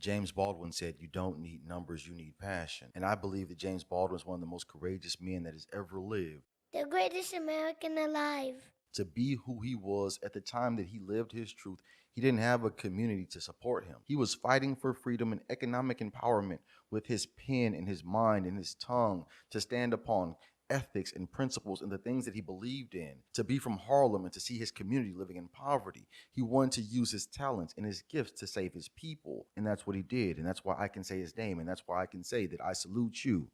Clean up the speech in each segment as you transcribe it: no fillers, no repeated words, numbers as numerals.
James Baldwin said, "You don't need numbers, you need passion." And I believe that James Baldwin is one of the most courageous men that has ever lived. The greatest American alive. To be who he was at the time that he lived his truth, he didn't have a community to support him. He was fighting for freedom and economic empowerment with his pen and his mind and his tongue to stand upon ethics and principles and the things that he believed in. To be from Harlem and to see his community living in poverty, he wanted to use his talents and his gifts to save his people. And that's what he did. And that's why I can say his name. And that's why I can say that I salute you,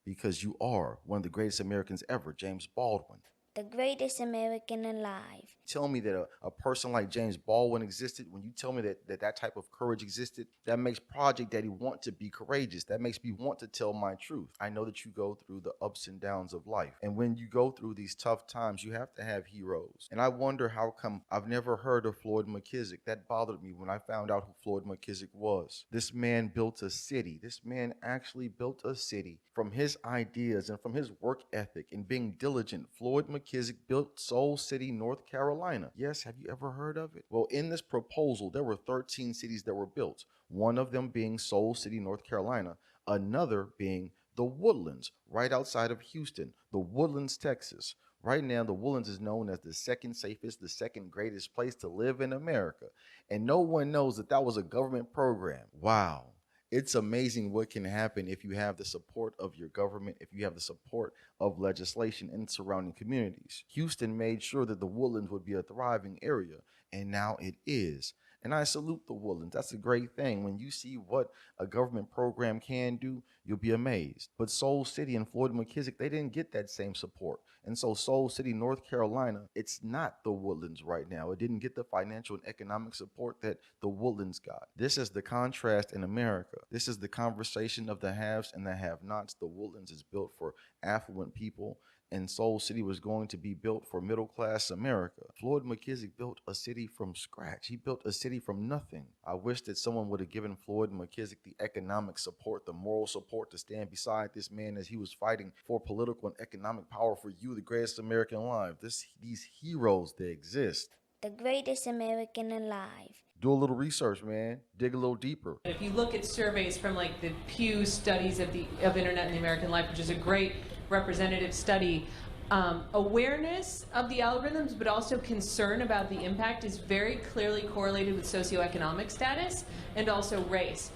because you are one of the greatest Americans ever, James Baldwin. The greatest American alive. Tell me that a person like James Baldwin existed, when you tell me that type of courage existed, that makes Project Daddy want to be courageous. That makes me want to tell my truth. I know that you go through the ups and downs of life. And when you go through these tough times, you have to have heroes. And I wonder how come I've never heard of Floyd McKissick. That bothered me when I found out who Floyd McKissick was. This man built a city. This man actually built a city from his ideas and from his work ethic and being diligent. Floyd McKissick built Soul City, North Carolina. Yes, have you ever heard of it? Well, in this proposal, there were 13 cities that were built, one of them being Soul City, North Carolina, another being the Woodlands, right outside of Houston, the Woodlands, Texas. Right now, the Woodlands is known as the second safest, the second greatest place to live in America. And no one knows that that was a government program. Wow. It's amazing what can happen if you have the support of your government, if you have the support of legislation in surrounding communities. Houston made sure that the Woodlands would be a thriving area, and now it is. And I salute the Woodlands. That's a great thing. When you see what a government program can do, you'll be amazed. But Soul City and Floyd McKissick, they didn't get that same support. And so Soul City, North Carolina, it's not the Woodlands right now. It didn't get the financial and economic support that the Woodlands got. This is the contrast in America. This is the conversation of the haves and the have-nots. The Woodlands is built for affluent people, and Soul City was going to be built for middle-class America. Floyd McKissick built a city from scratch. He built a city from nothing. I wish that someone would have given Floyd McKissick the economic support, the moral support to stand beside this man as he was fighting for political and economic power for you, the greatest American alive. These heroes, they exist. The greatest American alive. Do a little research, man. Dig a little deeper. If you look at surveys from like the Pew Studies of Internet in the American Life, which is a great representative study, awareness of the algorithms, but also concern about the impact is very clearly correlated with socioeconomic status and also race.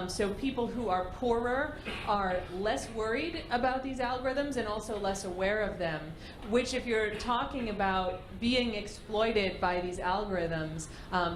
So people who are poorer are less worried about these algorithms and also less aware of them, which if you're talking about being exploited by these algorithms,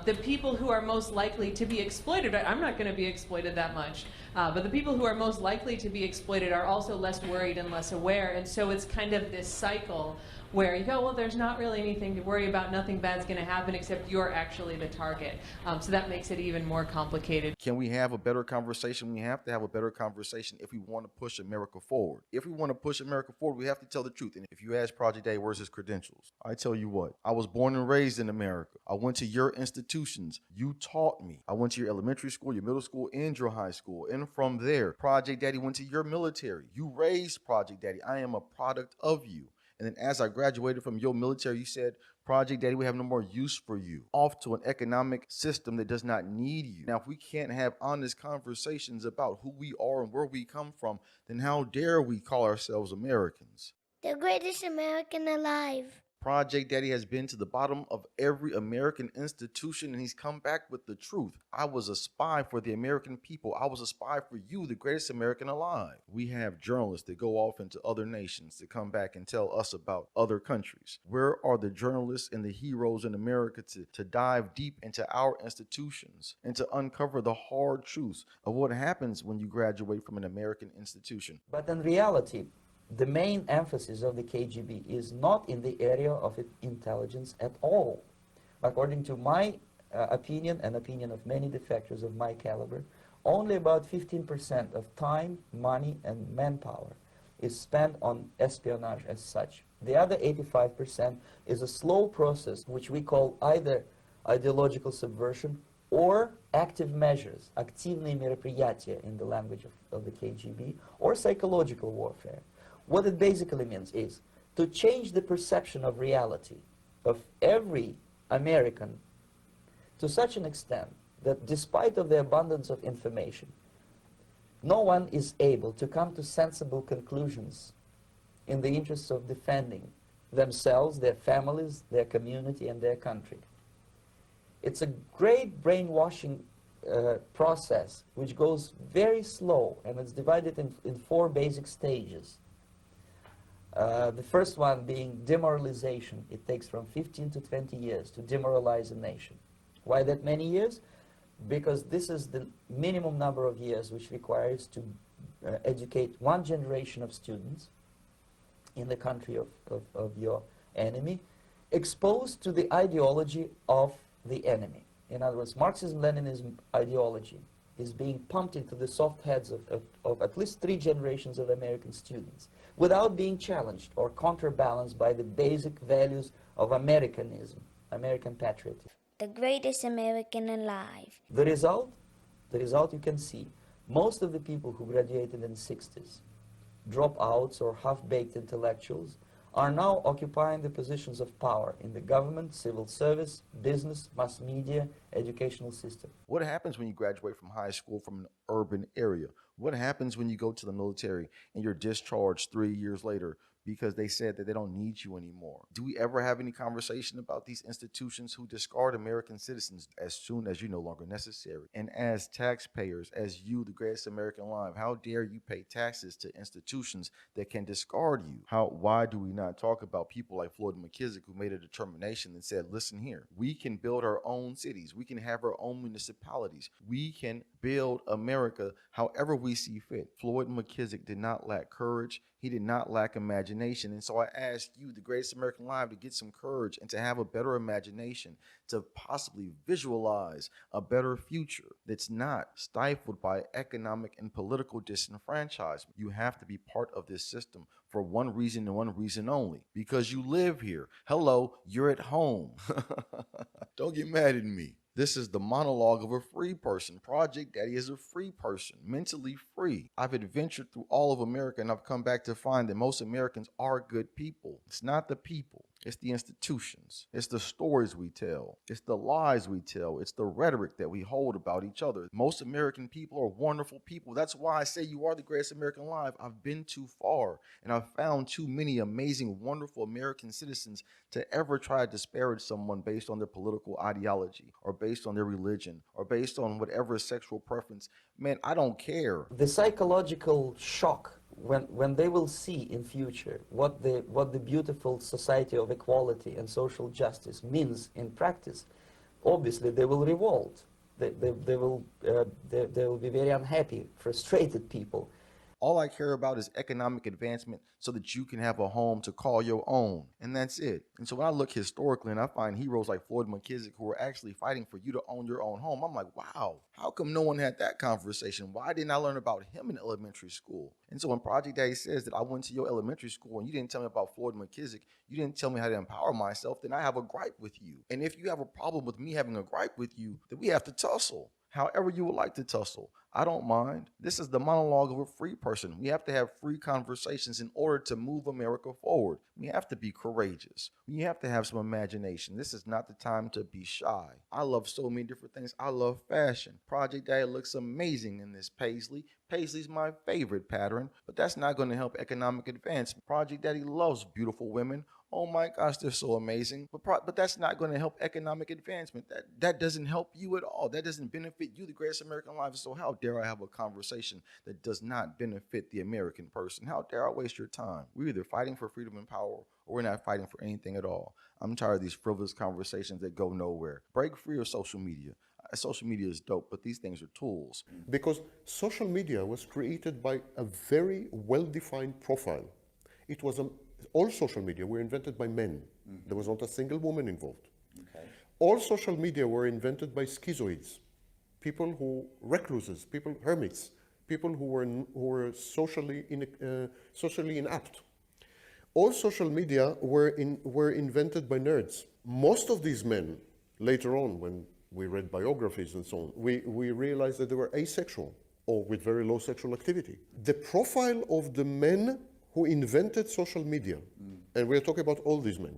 the people who are most likely to be exploited, I'm not going to be exploited that much, but the people who are most likely to be exploited are also less worried and less aware, and so it's kind of this cycle where you go, well, there's not really anything to worry about, nothing bad's going to happen except you're actually the target. So that makes it even more complicated. Can we have a better conversation? We have to have a better conversation if we want to push America forward. If we want to push America forward, we have to tell the truth. And if you ask Project Day, where's his credentials? I tell you what, I was born and raised in America. I went to your institutions. You taught me. I went to your elementary school, your middle school, and your high school. And from there, Project Daddy went to your military. You raised Project Daddy. I am a product of you. And then as I graduated from your military, you said, Project Daddy, we have no more use for you. Off to an economic system that does not need you. Now, if we can't have honest conversations about who we are and where we come from, then how dare we call ourselves Americans? The greatest American alive. Project Daddy has been to the bottom of every American institution, and he's come back with the truth. I was a spy for the American people. I was a spy for you, the greatest American alive. We have journalists that go off into other nations to come back and tell us about other countries. Where are the journalists and the heroes in America to dive deep into our institutions and to uncover the hard truths of what happens when you graduate from an American institution? But in reality, the main emphasis of the KGB is not in the area of intelligence at all. According to my opinion and opinion of many defectors of my caliber, only about 15% of time, money, and manpower is spent on espionage as such. The other 85% is a slow process which we call either ideological subversion or active measures, активные мероприятия in the language of the KGB, or psychological warfare. What it basically means is to change the perception of reality of every American to such an extent that despite of the abundance of information, no one is able to come to sensible conclusions in the interests of defending themselves, their families, their community, and their country. It's a great brainwashing process which goes very slow, and it's divided in 4 basic stages. The first one being demoralization. It takes from 15 to 20 years to demoralize a nation. Why that many years? Because this is the minimum number of years which requires to educate one generation of students in the country of your enemy, exposed to the ideology of the enemy. In other words, Marxism-Leninism ideology is being pumped into the soft heads of at least 3 generations of American students without being challenged or counterbalanced by the basic values of Americanism, American patriotism. The greatest American alive. The result you can see. Most of the people who graduated in the 60s, dropouts or half-baked intellectuals, are now occupying the positions of power in the government, civil service, business, mass media, educational system. What happens when you graduate from high school from an urban area? What happens when you go to the military and you're discharged 3 years later because they said that they don't need you anymore? Do we ever have any conversation about these institutions who discard American citizens as soon as you're no longer necessary? And as taxpayers, as you, the greatest American alive, how dare you pay taxes to institutions that can discard you? Why do we not talk about people like Floyd McKissick, who made a determination and said, listen here, we can build our own cities. We can have our own municipalities. We can build America however we see fit. Floyd McKissick did not lack courage. He did not lack imagination. And so I ask you, the greatest American alive, to get some courage and to have a better imagination, to possibly visualize a better future that's not stifled by economic and political disenfranchisement. You have to be part of this system for one reason and one reason only, because you live here. Hello, you're at home. Don't get mad at me. This is the monologue of a free person. Project Daddy is a free person, mentally free. I've adventured through all of America, and I've come back to find that most Americans are good people. It's not the people. It's the institutions. It's the stories we tell. It's the lies we tell. It's the rhetoric that we hold about each other. Most American people are wonderful people. That's why I say you are the greatest American alive. I've been too far, and I've found too many amazing, wonderful American citizens to ever try to disparage someone based on their political ideology or based on their religion or based on whatever sexual preference. Man, I don't care. The psychological shock when they will see in future what the beautiful society of equality and social justice means in practice, obviously they will revolt. They will be very unhappy, frustrated people. All I care about is economic advancement so that you can have a home to call your own. And that's it. And so when I look historically and I find heroes like Floyd McKissick who are actually fighting for you to own your own home, I'm like, wow, how come no one had that conversation? Why didn't I learn about him in elementary school? And so when Project Daddy says that I went to your elementary school and you didn't tell me about Floyd McKissick, you didn't tell me how to empower myself, then I have a gripe with you. And if you have a problem with me having a gripe with you, then we have to tussle. However you would like to tussle. I don't mind. This is the monologue of a free person. We have to have free conversations in order to move America forward. We have to be courageous. We have to have some imagination. This is not the time to be shy. I love so many different things. I love fashion. Project Daddy looks amazing in this paisley. Paisley's my favorite pattern, but that's not going to help economic advancement. Project Daddy loves beautiful women. Oh my gosh, they're so amazing. But that's not going to help economic advancement. That doesn't help you at all. That doesn't benefit you, the greatest American alive. So how dare I have a conversation that does not benefit the American person? How dare I waste your time? We're either fighting for freedom and power or we're not fighting for anything at all. I'm tired of these frivolous conversations that go nowhere. Break free of social media. Social media is dope, but these things are tools. Because social media was created by a very well-defined profile. It was all social media were invented by men. Mm-hmm. There was not a single woman involved. Okay. All social media were invented by schizoids, people who recluses, people hermits, people who were socially inept. All social media were invented by nerds. Most of these men, later on, when we read biographies and so on, we realized that they were asexual or with very low sexual activity. The profile of the men who invented social media, and we're talking about all these men,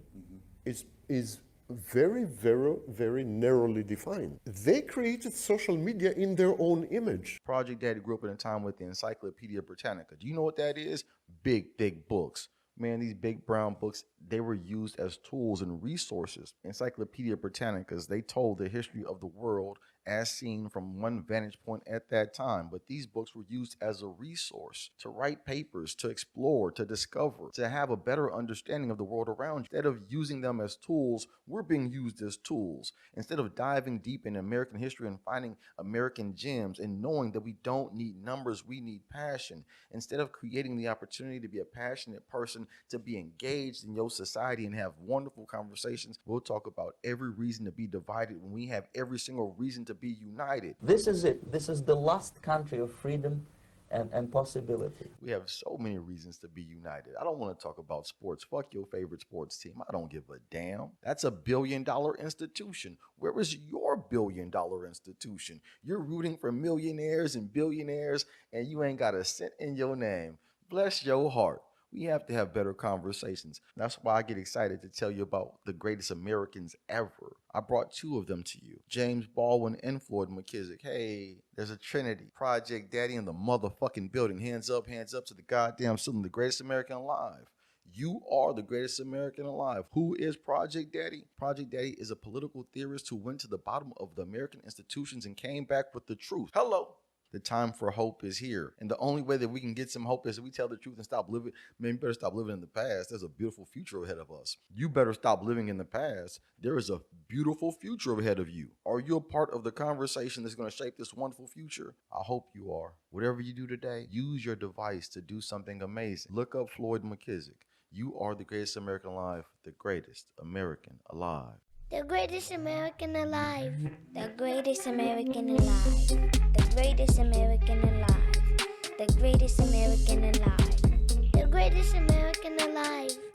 is very, very, very narrowly defined. They created social media in their own image. Project Daddy grew up in a time with the Encyclopedia Britannica. Do you know what that is? Big, thick books. Man, these big brown books, they were used as tools and resources. Encyclopedia Britannicas, they told the history of the world as seen from one vantage point at that time. But these books were used as a resource to write papers, to explore, to discover, to have a better understanding of the world around you. Instead of using them as tools, we're being used as tools. Instead of diving deep in American history and finding American gems and knowing that we don't need numbers, we need passion. Instead of creating the opportunity to be a passionate person, to be engaged in your society and have wonderful conversations, we'll talk about every reason to be divided when we have every single reason to be united. This is it. This is the last country of freedom and possibility. We have so many reasons to be united. I don't want to talk about sports. Fuck your favorite sports team. I don't give a damn. That's $1 billion institution. Where is your $1 billion institution? You're rooting for millionaires and billionaires, and you ain't got a cent in your name. Bless your heart. We have to have better conversations. That's why I get excited to tell you about the greatest Americans ever. I brought two of them to you, James Baldwin and Floyd McKissick. Hey, there's a trinity. Project Daddy in the motherfucking building. Hands up to the goddamn ceiling. The greatest American alive. You are the greatest American alive. Who is Project Daddy? Project Daddy is a political theorist who went to the bottom of the American institutions and came back with the truth. Hello. The time for hope is here. And the only way that we can get some hope is if we tell the truth and stop living. Man, you better stop living in the past. There's a beautiful future ahead of us. You better stop living in the past. There is a beautiful future ahead of you. Are you a part of the conversation that's going to shape this wonderful future? I hope you are. Whatever you do today, use your device to do something amazing. Look up Floyd McKissick. You are the greatest American alive, the greatest American alive. The greatest American alive. The greatest American alive. The greatest American alive. The greatest American alive. The greatest American alive.